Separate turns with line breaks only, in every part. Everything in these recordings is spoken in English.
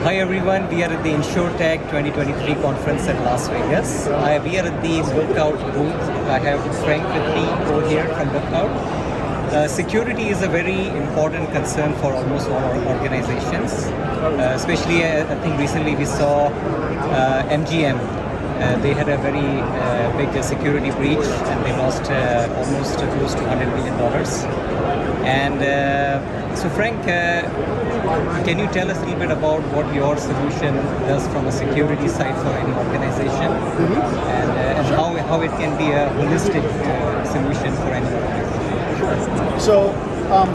Hi everyone, we are at the InsurTech 2023 conference in Las Vegas. We are at the Lookout booth. I have Frank with me over here from Lookout. Security is a very important concern for almost all our organizations. Especially, I think recently we saw MGM. They had a very big security breach and they lost almost close to $100 million. And so Frank, can you tell us a little bit about what your solution does from a security side for any organization, and sure, how it can be a holistic solution for any organization?
So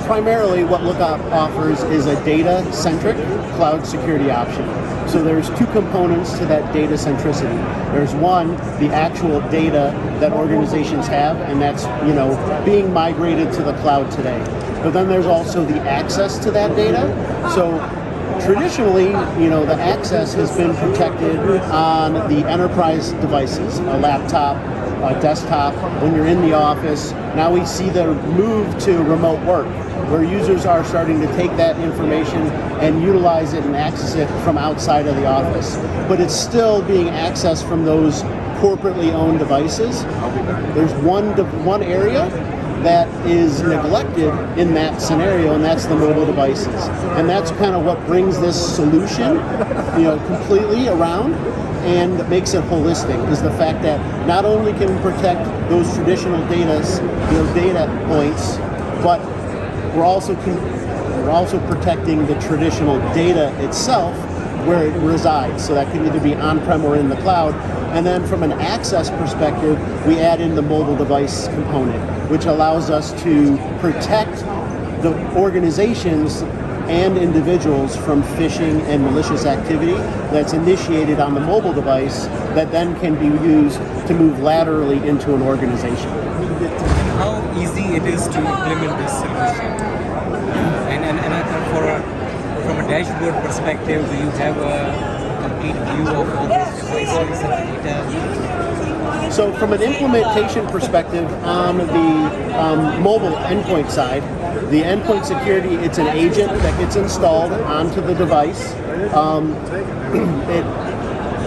primarily what Lookout offers is a data-centric cloud security option. So there's two components to that data centricity. There's one, the actual data that organizations have, and that's being migrated to the cloud today. But then there's also the access to that data. So traditionally, the access has been protected on the enterprise devices, a laptop, a desktop, when you're in the office. Now we see the move to remote work, where users are starting to take that information and utilize it and access it from outside of the office. But it's still being accessed from those corporately owned devices. There's one area that is neglected in that scenario, and that's the mobile devices. And that's kind of what brings this solution, completely around and makes it holistic, is the fact that not only can we protect those traditional data points, but we're also protecting the traditional data itself where it resides. So that can either be on-prem or in the cloud. And then from an access perspective, we add in the mobile device component, which allows us to protect the organizations and individuals from phishing and malicious activity that's initiated on the mobile device that then can be used to move laterally into an organization.
How easy it is to implement this solution? From a dashboard perspective, do you have a complete view of all those devices and the data?
So from an implementation perspective, on the mobile endpoint side, the endpoint security, it's an agent that gets installed onto the device.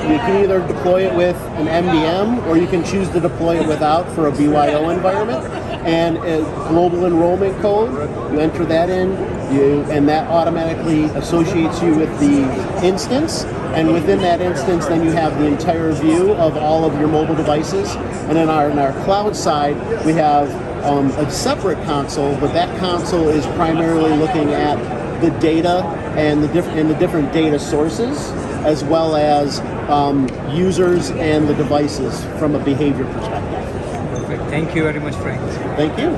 You can either deploy it with an MDM or you can choose to deploy it without for a BYO environment. And a global enrollment code, you enter that in, and that automatically associates you with the instance. And within that instance, then you have the entire view of all of your mobile devices. And then on our cloud side, we have a separate console, but that console is primarily looking at the data and the different data sources, as well as users and the devices from a behavior perspective.
Perfect. Thank you very much, Frank.
Thank you.